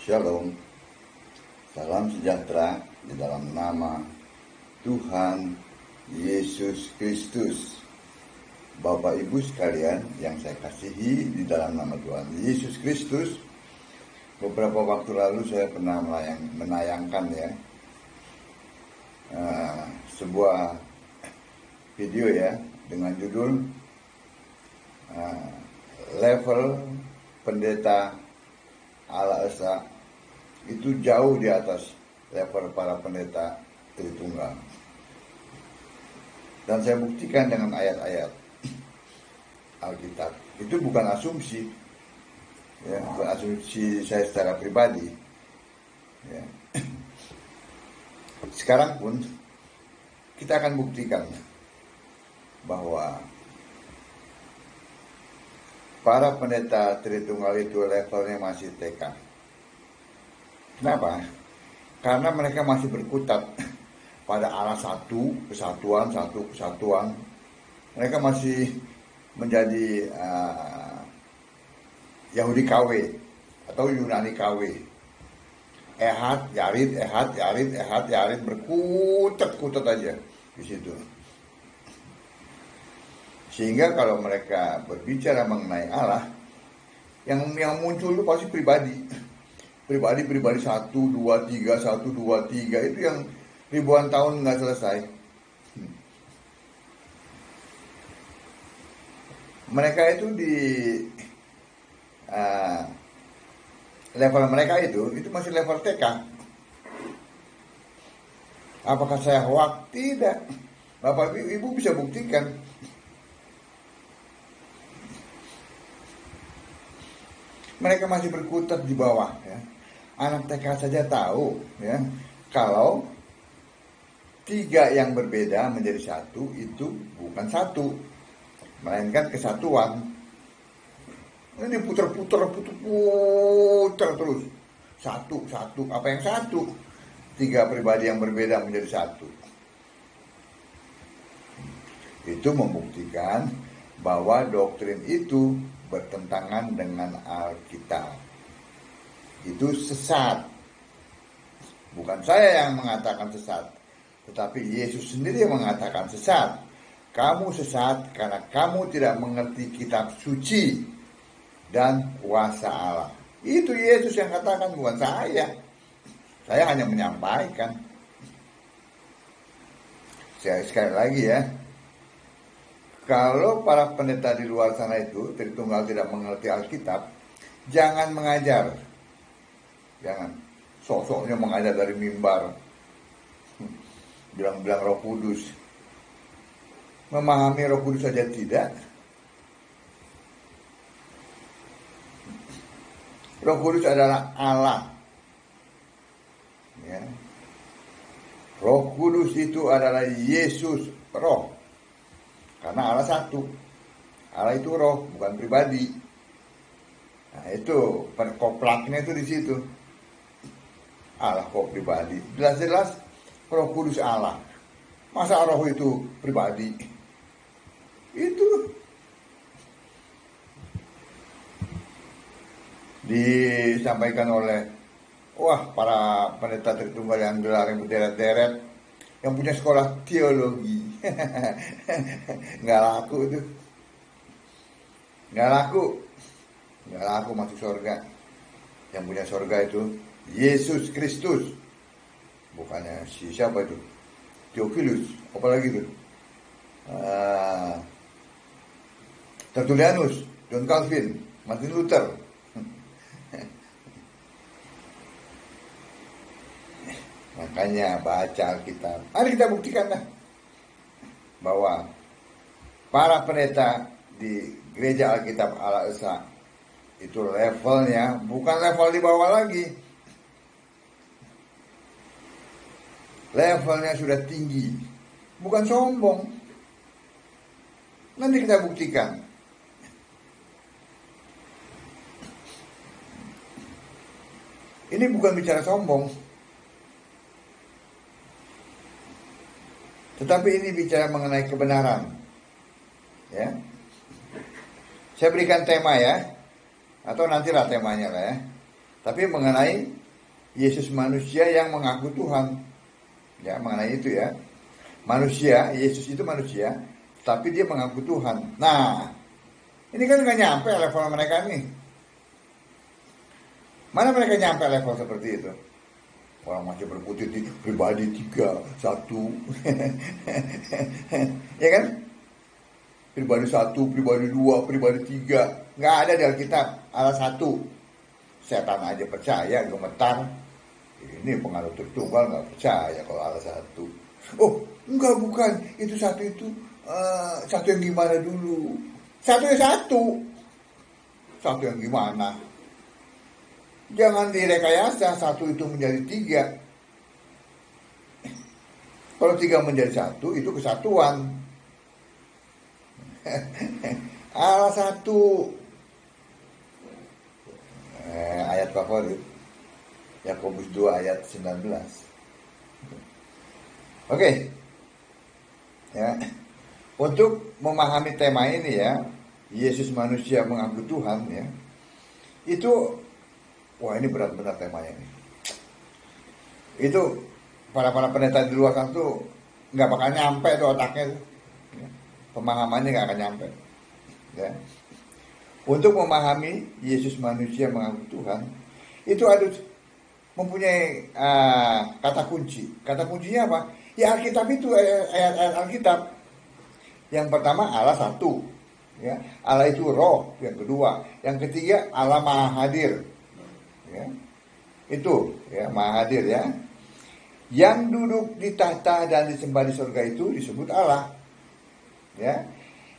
Shalom, salam sejahtera di dalam nama Tuhan Yesus Kristus. Bapak Ibu sekalian yang saya kasihi di dalam nama Tuhan Yesus Kristus, beberapa waktu lalu saya pernah menayangkan sebuah video dengan judul level pendeta ala Esa itu jauh di atas level para pendeta Tritunggal. Dan saya buktikan dengan ayat-ayat Alkitab. Itu bukan asumsi, bukan asumsi saya secara pribadi. Sekarang pun kita akan buktikan bahwa para pendeta Tritunggal itu levelnya masih TK. Kenapa? Karena mereka masih berkutat pada Allah satu, kesatuan. Mereka masih menjadi Yahudi KW atau Yunani KW. Ehad, Yarid, berkutat aja di situ. Sehingga kalau mereka berbicara mengenai Allah, yang muncul itu pasti pribadi 1, 2, 3 itu yang ribuan tahun nggak selesai. Mereka itu di level mereka itu masih level TK. Apakah saya hoax? Tidak. Bapak Ibu bisa buktikan. Mereka masih berkutat di bawah. Anak TK saja tahu kalau 3 yang berbeda menjadi 1 itu bukan 1, melainkan kesatuan. Ini putar terus. Satu. Apa yang 1? 3 pribadi yang berbeda menjadi 1. Itu membuktikan bahwa doktrin itu bertentangan dengan Alkitab. Itu sesat. Bukan saya yang mengatakan sesat, tetapi Yesus sendiri yang mengatakan sesat. Kamu sesat karena kamu tidak mengerti kitab suci dan kuasa Allah. Itu Yesus yang katakan, bukan saya. Saya hanya menyampaikan. Sekali lagi kalau para pendeta di luar sana itu Tritunggal tidak mengerti Alkitab, jangan mengajar. Jangan sok-soknya mengajar dari mimbar, bilang-bilang Roh Kudus. Memahami Roh Kudus saja tidak. Roh Kudus adalah Allah. Roh Kudus itu adalah Yesus, Roh. Karena Allah satu. Allah itu roh, bukan pribadi. Nah, itu perkoplaknya itu di situ. Allah kok pribadi. Jelas-jelas Roh Kudus Allah. Masa roh itu pribadi? Itu disampaikan oleh para pendeta Tritunggal yang gelar yang berderet-deret, yang punya sekolah teologi. Nggak laku itu. Nggak laku masuk surga. Yang punya surga itu Yesus Kristus. Bukannya siapa itu? Theophilus, apalagi itu? Tertullianus, John Calvin, Martin Luther. Makanya baca Alkitab. Mari kita buktikan bahwa para pendeta di gereja Alkitab ala Esa itu levelnya bukan level di bawah lagi. Levelnya sudah tinggi. Bukan sombong. Nanti kita buktikan. Ini bukan bicara sombong. Tetapi ini bicara mengenai kebenaran. Saya berikan tema atau nantilah temanya Tapi mengenai Yesus manusia yang mengaku Tuhan. Ya, mengenai itu ya. Manusia, Yesus itu manusia, tapi dia mengaku Tuhan. Nah, ini kan nggak nyampe level mereka nih. Mana mereka nyampe level seperti itu? Orang masih berputih di pribadi 3, 1. Ya kan? Pribadi 1, pribadi 2, pribadi 3. Nggak ada di Alkitab, Allah 1. Setan aja percaya, gemetar. Ini pengaruh Tritunggal nggak percaya kalau Allah 1. Oh, enggak, bukan. Itu satu itu. Satu yang gimana dulu? Satu ya satu. Satu yang gimana? Jangan direkayasa satu itu menjadi 3. Kalau 3 menjadi 1 itu kesatuan. Allah 1. Ayat favorit Yakobus 2 ayat 19. Oke. Ya. Untuk memahami tema ini ya, Yesus manusia mengaku Tuhan ya. Itu wah, ini berat benar temanya ini. Itu para pendeta di luar sana tuh nggak bakal nyampe tuh otaknya tuh. Ya. Pemahamannya nggak akan nyampe. Ya. Untuk memahami Yesus manusia mengaku Tuhan, itu ada mempunyai kata kunci. Kata kuncinya apa? Ya Alkitab itu, ayat-ayat Alkitab. Yang pertama Allah 1. Ya. Allah itu roh. Yang kedua. Yang ketiga Allah Maha Hadir. Ya. Itu ya, Maha Hadir ya. Yang duduk di tahta dan disembah di surga itu disebut Allah. Ya.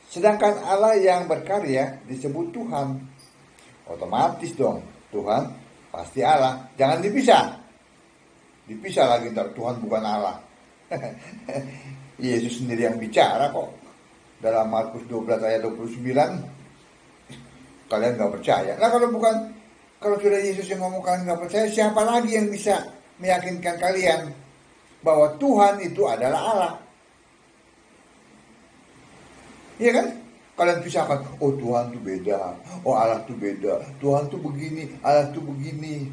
Sedangkan Allah yang berkarya disebut Tuhan. Otomatis dong, Tuhan pasti Allah. Jangan dipisah. Dipisah lagi ntar, Tuhan bukan Allah. Yesus sendiri yang bicara kok. Dalam Markus 12 ayat 29. Kalian gak percaya. Nah kalau sudah Yesus yang ngomong kalian gak percaya, siapa lagi yang bisa meyakinkan kalian bahwa Tuhan itu adalah Allah? Iya kan? Kalian pisahkan, oh Tuhan itu beda, oh Allah itu beda, Tuhan itu begini, Allah itu begini,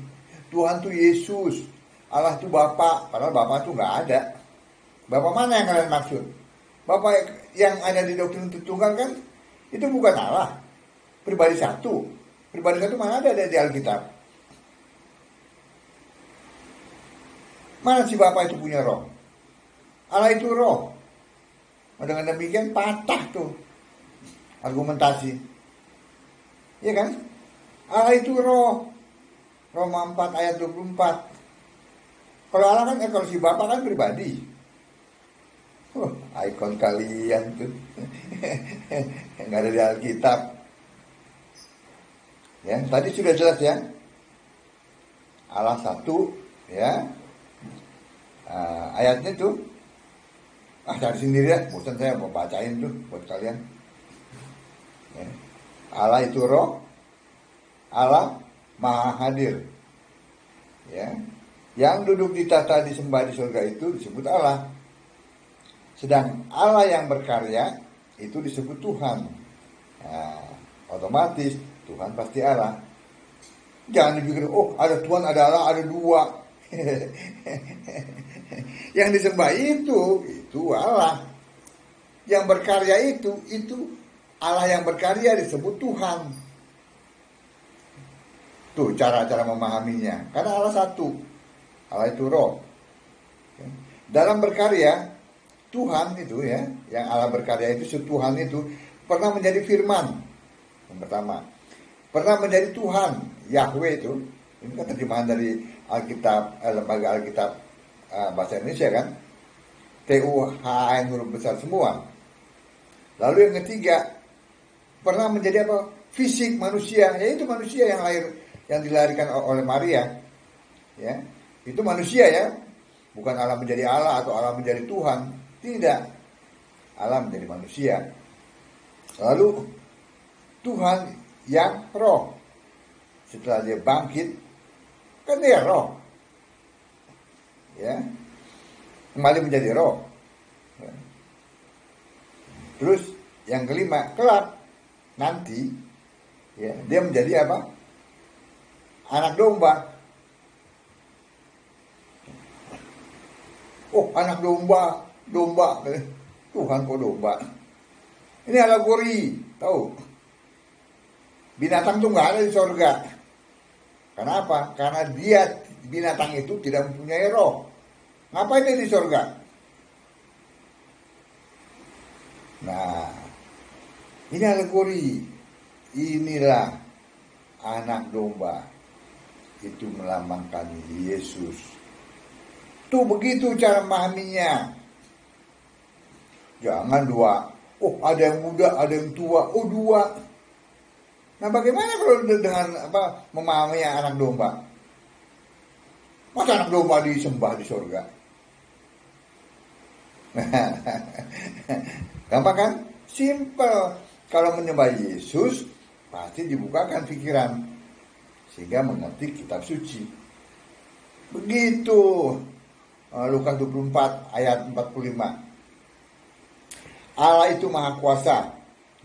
Tuhan itu Yesus, Allah itu Bapa, padahal Bapa itu nggak ada. Bapa mana yang kalian maksud? Bapa yang ada di doktrin Tritunggal kan, itu bukan Allah, pribadi satu mana ada di Alkitab? Mana si Bapa itu punya roh? Allah itu roh. Dengan demikian patah tuh argumentasi. Iya kan? Allah itu roh. Roma 4 ayat 24. Kalau Allah kan, kalau si Bapa kan pribadi. Ikon kalian tuh. Nggak ada di Alkitab. Ya, tadi sudah jelas ya. Allah 1 ya. Ayatnya tuh cari sendiri ya, bosan saya mau bacain tuh buat kalian. Ya. Allah itu roh, Allah Maha Hadir. Ya. Yang duduk di tahta disembah di surga itu disebut Allah. Sedang Allah yang berkarya itu disebut Tuhan. Nah, otomatis Tuhan pasti Allah. Jangan dipikir, oh ada Tuhan, ada Allah, ada dua. Yang disembah itu Allah. Yang berkarya itu Allah yang berkarya disebut Tuhan. Tuh cara-cara memahaminya. Karena Allah 1. Allah itu roh. Dalam berkarya Tuhan itu ya, yang Allah berkarya itu, Tuhan itu pernah menjadi firman. Yang pertama, pernah menjadi Tuhan, Yahweh itu. Ini kan terjemahan dari Alkitab, lembaga Alkitab bahasa Indonesia kan. TUHN huruf besar semua. Lalu yang ketiga, pernah menjadi apa? Fisik manusia, yaitu manusia yang lahir, yang dilahirkan oleh Maria. Ya, itu manusia ya. Bukan Allah menjadi Allah atau Allah menjadi Tuhan. Tidak. Allah menjadi manusia. Lalu Tuhan yang roh. Setelah dia bangkit, kan dia roh. Ya. Kembali menjadi roh. Ya. Terus yang kelima, kelak nanti ya, dia menjadi apa? anak domba. Oh, anak domba, domba. Tuhan kok domba. Ini alegori, tahu? Binatang tuh nggak ada di surga. Kenapa? Karena binatang itu tidak mempunyai roh. Ngapain dia di surga? Nah, ini alegori. Inilah anak domba. Itu melambangkan Yesus. Tuh begitu cara memahaminya. Jangan dua. Oh, ada yang muda, ada yang tua. Oh, dua. Nah, bagaimana kalau dengan memahami anak domba? Masa anak domba disembah di surga? Gampang kan? Simple. Kalau menyembah Yesus, pasti dibukakan pikiran. Sehingga mengerti kitab suci. Begitu. Lukas 24 ayat 45. Allah itu maha kuasa.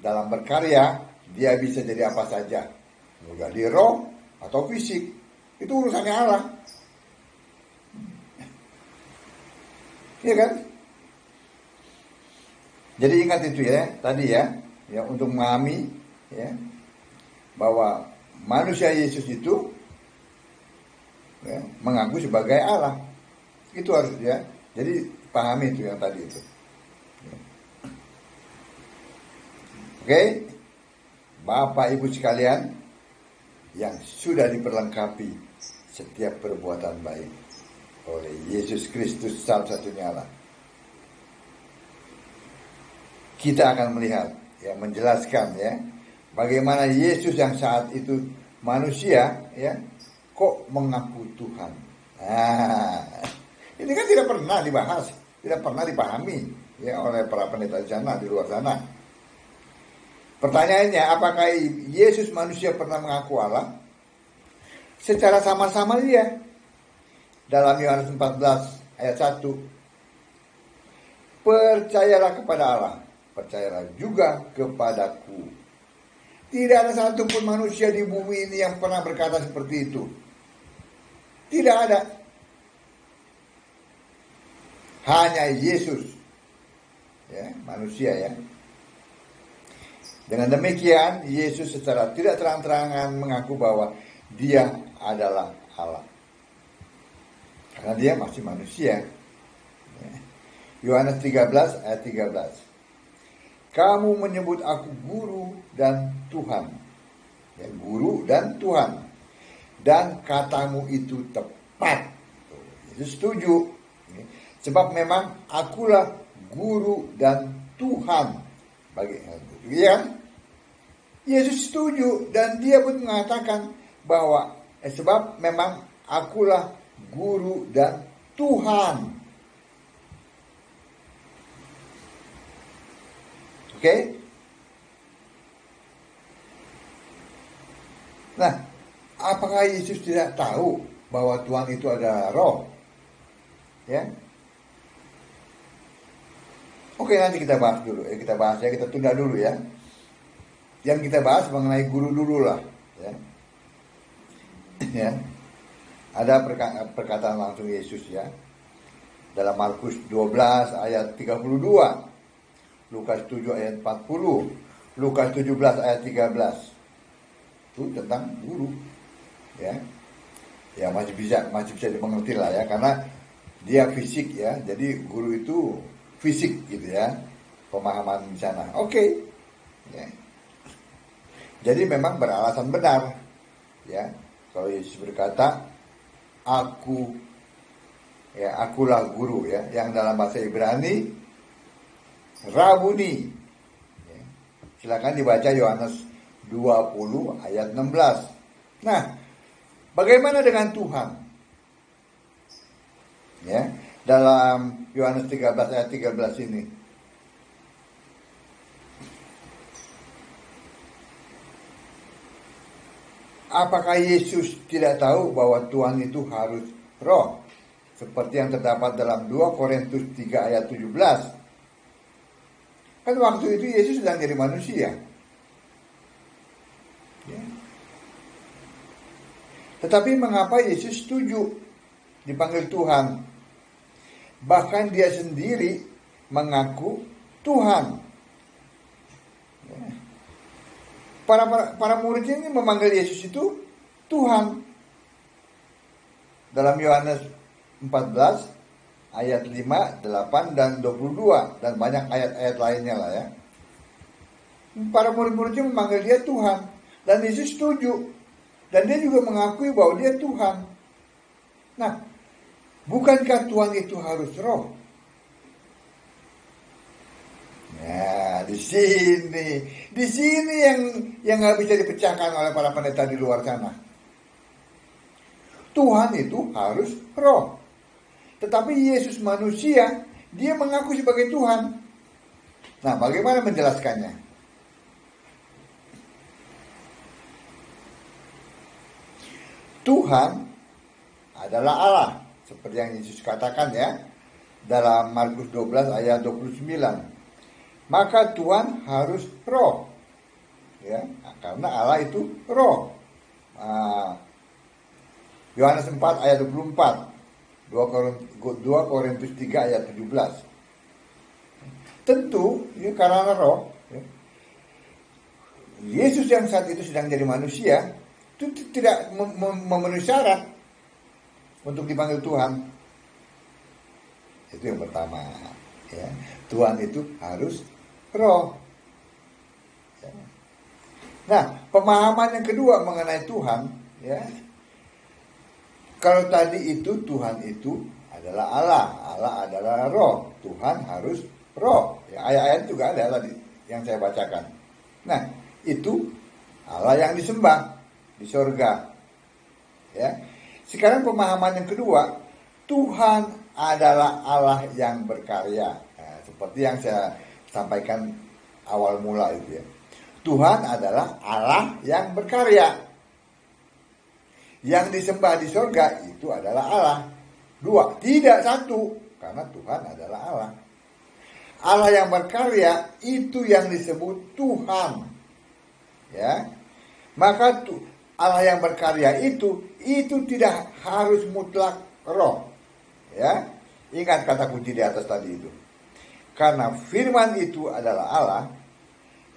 Dalam berkarya, dia bisa jadi apa saja. Mau jadi roh atau fisik. Itu urusannya Allah. Iya kan? Jadi ingat itu ya, tadi ya untuk memahami ya, bahwa manusia Yesus itu ya, mengaku sebagai Allah. Itu harus ya. Jadi pahami itu yang tadi itu. Oke, Bapak Ibu sekalian yang sudah diperlengkapi setiap perbuatan baik oleh Yesus Kristus satu-satunya Allah. Kita akan melihat, ya, menjelaskan ya, bagaimana Yesus yang saat itu manusia, ya, kok mengaku Tuhan. Nah, ini kan tidak pernah dibahas, tidak pernah dipahami ya oleh para pendeta di sana, di luar sana. Pertanyaannya, apakah Yesus manusia pernah mengaku Allah? Secara sama-sama dia. Dalam Yohanes 14 ayat 1. Percayalah kepada Allah, percayalah juga kepadaku. Tidak ada satupun manusia di bumi ini yang pernah berkata seperti itu. Tidak ada. Hanya Yesus. Ya, manusia ya. Dengan demikian, Yesus secara tidak terang-terangan mengaku bahwa dia adalah Allah. Karena dia masih manusia. Yohanes 13 ayat 13. Kamu menyebut aku guru dan Tuhan. Ya, guru dan Tuhan. Dan katamu itu tepat. Yesus setuju. Sebab memang akulah guru dan Tuhan. Bagi ya, Yesus setuju dan dia pun mengatakan bahwa sebab memang akulah guru dan Tuhan. Oke? Nah, apakah Yesus tidak tahu bahwa Tuhan itu adalah roh? Ya. Oke, nanti kita bahas dulu. Kita tunda dulu ya. Yang kita bahas mengenai guru dulu lah. Ya. Ya. Ada perkataan langsung Yesus ya. Dalam Markus 12 ayat 32. Lukas 7 ayat 40. Lukas 17 ayat 13. Itu tentang guru. Ya. Ya masih bisa dimengerti lah ya. Karena dia fisik ya. Jadi guru itu fisik gitu ya, pemahaman di sana. Oke. Ya. Jadi memang beralasan benar ya kalau Yesus berkata akulah guru ya, yang dalam bahasa Ibrani Rabuni ya. Silakan dibaca Yohanes 20 ayat 16. Nah, bagaimana dengan Tuhan ya, dalam Yohanes 13 ayat 13 ini? Apakah Yesus tidak tahu bahwa Tuhan itu harus roh? Seperti yang terdapat dalam 2 Korintus 3 ayat 17. Kan waktu itu Yesus sedang jadi manusia. Ya. Tetapi mengapa Yesus setuju dipanggil Tuhan? Bahkan dia sendiri mengaku Tuhan. Para muridnya ini memanggil Yesus itu Tuhan. Dalam Yohanes 14 ayat 5, 8, dan 22 dan banyak ayat-ayat lainnya lah ya. Para murid-muridnya memanggil dia Tuhan dan Yesus setuju. Dan dia juga mengakui bahwa dia Tuhan. Nah, bukankah Tuhan itu harus roh? Nah, di sini yang nggak bisa dipecahkan oleh para pendeta di luar sana. Tuhan itu harus roh. Tetapi Yesus manusia, dia mengaku sebagai Tuhan. Nah, bagaimana menjelaskannya? Tuhan adalah Allah, seperti yang Yesus katakan ya, dalam Markus 12 ayat 29. Maka Tuhan harus roh. Ya, karena Allah itu roh. Yohanes 4 ayat 24. 2 Korintus 3 ayat 17. Tentu ya, karena roh ya, Yesus yang saat itu sedang jadi manusia itu tidak memenuhi syarat untuk dipanggil Tuhan. Itu yang pertama ya. Tuhan itu harus roh ya. Nah, pemahaman yang kedua mengenai Tuhan ya, kalau tadi itu Tuhan itu adalah Allah, Allah adalah roh, Tuhan harus roh. Ya, ayat-ayat juga ada tadi yang saya bacakan. Nah, itu Allah yang disembah di surga. Ya. Sekarang pemahaman yang kedua, Tuhan adalah Allah yang berkarya. Nah, seperti yang saya sampaikan awal mula itu ya. Tuhan adalah Allah yang berkarya. Yang disembah di surga itu adalah Allah. Dua, tidak satu, karena Tuhan adalah Allah. Allah yang berkarya itu yang disebut Tuhan. Ya. Maka Allah yang berkarya itu tidak harus mutlak roh. Ya. Ingat kata kunci di atas tadi itu. Karena firman itu adalah Allah.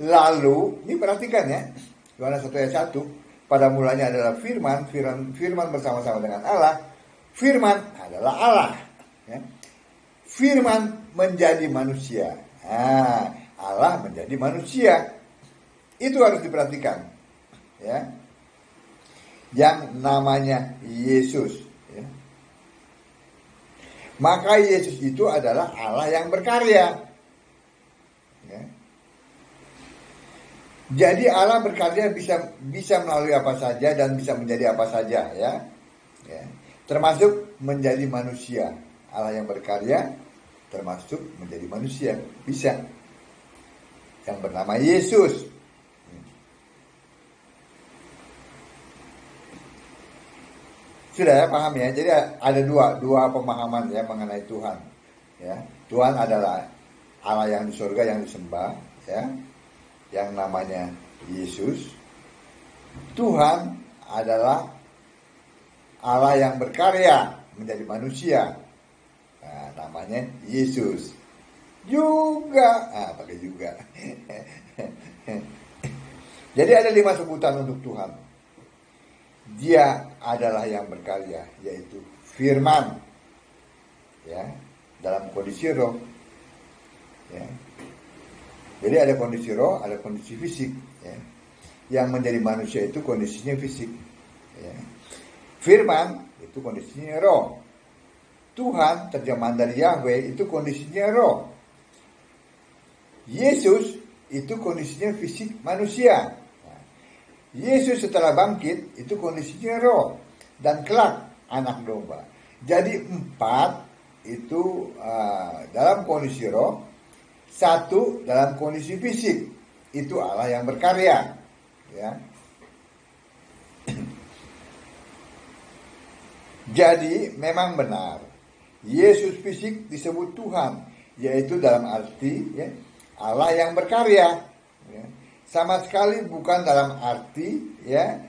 Lalu, ini perhatikan ya. Yohanes 1 ayat 1. Pada mulanya adalah firman bersama-sama dengan Allah. Firman adalah Allah. Ya. Firman menjadi manusia. Nah, Allah menjadi manusia. Itu harus diperhatikan. Ya. Yang namanya Yesus. Ya. Maka Yesus itu adalah Allah yang berkarya. Ya. Jadi Allah berkarya bisa melalui apa saja dan bisa menjadi apa saja ya. Ya. Termasuk menjadi manusia. Allah yang berkarya termasuk menjadi manusia, bisa. Yang bernama Yesus. Sudah ya, paham ya. Jadi ada dua pemahaman ya mengenai Tuhan. Ya, Tuhan adalah Allah yang di surga yang disembah, ya, yang namanya Yesus. Tuhan adalah Allah yang berkarya menjadi manusia, nah, namanya Yesus. Juga, pakai juga. Jadi ada 5 sebutan untuk Tuhan. Dia adalah yang berkarya, yaitu firman, ya, dalam kondisi roh, ya. Jadi ada kondisi roh, ada kondisi fisik, ya. Yang menjadi manusia itu kondisinya fisik, ya. Firman itu kondisinya roh. Tuhan, terjemahan dari Yahweh, itu kondisinya roh. Yesus itu kondisinya fisik manusia. Yesus setelah bangkit itu kondisinya roh dan kelak anak domba. Jadi 4 itu dalam kondisi roh, 1 dalam kondisi fisik, itu Allah yang berkarya, ya. Jadi memang benar Yesus fisik disebut Tuhan, yaitu dalam arti ya, Allah yang berkarya, ya. Sama sekali bukan dalam arti ya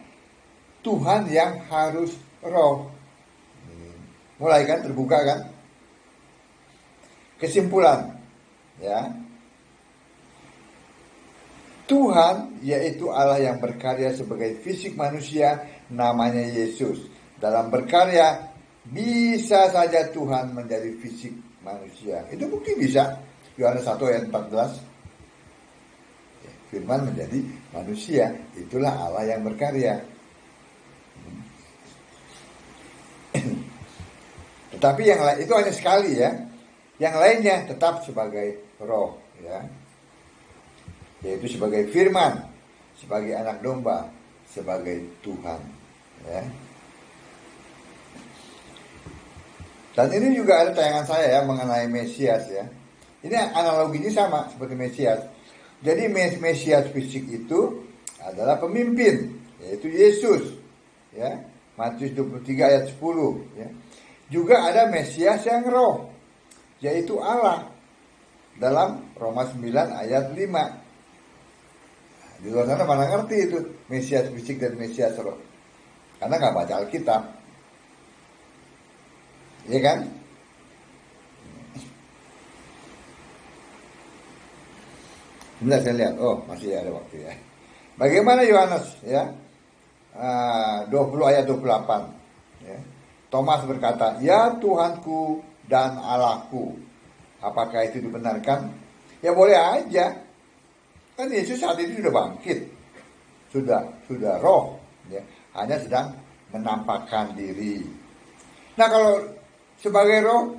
Tuhan yang harus roh. Mulai kan, terbuka kan? Kesimpulan, ya. Tuhan yaitu Allah yang berkarya sebagai fisik manusia, namanya Yesus. Dalam berkarya bisa saja Tuhan menjadi fisik manusia. Itu bukti bisa. Yohanes 1 ayat 14. Firman menjadi manusia, itulah Allah yang berkarya. Tetapi yang lain itu hanya sekali ya. Yang lainnya tetap sebagai roh, ya. Yaitu sebagai firman, sebagai anak domba, sebagai Tuhan, ya. Dan ini juga ada tayangan saya ya mengenai Mesias ya. Ini analoginya sama seperti Mesias. Jadi Mesias fisik itu adalah pemimpin, yaitu Yesus, ya. Matius 23 ayat 10, ya. Juga ada Mesias yang roh, yaitu Allah, dalam Roma 9 ayat 5. Di luar sana mana ngerti itu Mesias fisik dan Mesias roh, karena nggak baca Alkitab, ya kan? Sebentar saya lihat, oh masih ada waktu ya. Bagaimana Yohanes ya 20 ayat 28 ya. Thomas berkata, ya Tuhanku dan Allahku. Apakah itu dibenarkan? Ya boleh aja. Kan Yesus saat ini sudah bangkit, sudah roh, ya. Hanya sedang menampakkan diri. Nah kalau sebagai roh,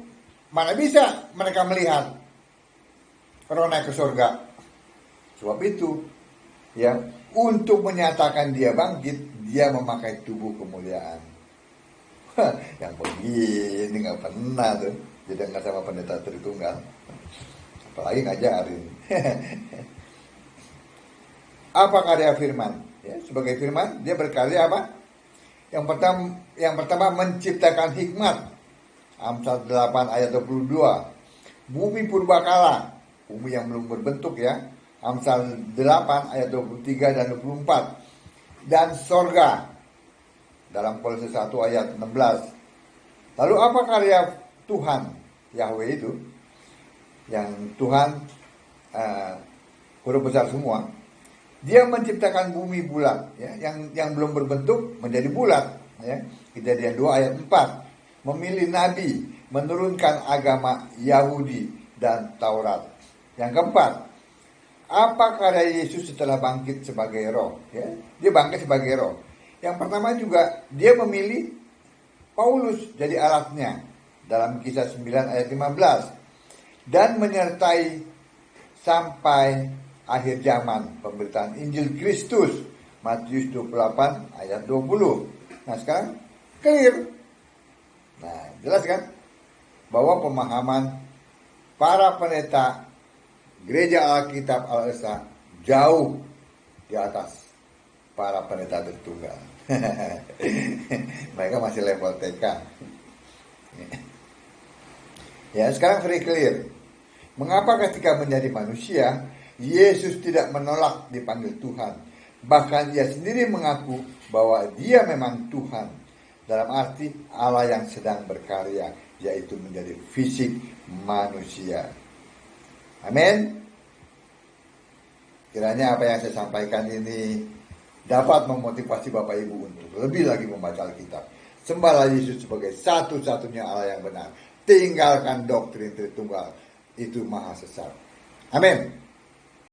mana bisa mereka melihat roh naik ke surga? Sebab itu, ya, untuk menyatakan dia bangkit, dia memakai tubuh kemuliaan. Yang begini nggak pernah tuh, jadi nggak sama pendeta Tritunggal, apalagi ngajarin. Apa karya firman? Ya, sebagai firman, dia berkarya apa? Yang pertama menciptakan hikmat. Amsal 8 ayat 22. Bumi purbakala, bumi yang belum berbentuk ya. Amsal 8 ayat 23 dan 24. Dan sorga, dalam Kolose 1 ayat 16. Lalu apa karya Tuhan, Yahweh itu? Yang Tuhan huruf besar semua. Dia menciptakan bumi bulat, ya, yang belum berbentuk menjadi bulat, ya. Kejadian 2 ayat 4. Memilih nabi, menurunkan agama Yahudi dan Taurat. Yang keempat, apa karya Yesus setelah bangkit sebagai roh? Ya, dia bangkit sebagai roh. Yang pertama juga dia memilih Paulus jadi alatnya dalam Kisah 9 ayat 15 dan menyertai sampai akhir zaman pemberitaan Injil Kristus Matius 28 ayat 20. Nah sekarang clear. Nah jelas kan bahwa pemahaman para pendeta Gereja Alkitab Al-Esa jauh di atas para pendeta Tritunggal. Mereka masih level TK. Ya sekarang very clear. Mengapa ketika menjadi manusia Yesus tidak menolak dipanggil Tuhan. Bahkan ia sendiri mengaku bahwa dia memang Tuhan. Dalam arti Allah yang sedang berkarya, yaitu menjadi fisik manusia. Amin. Kiranya apa yang saya sampaikan ini dapat memotivasi Bapak Ibu untuk lebih lagi membaca Alkitab. Sembahlah Yesus sebagai satu-satunya Allah yang benar. Tinggalkan doktrin Tritunggal. Itu maha sesat. Amin.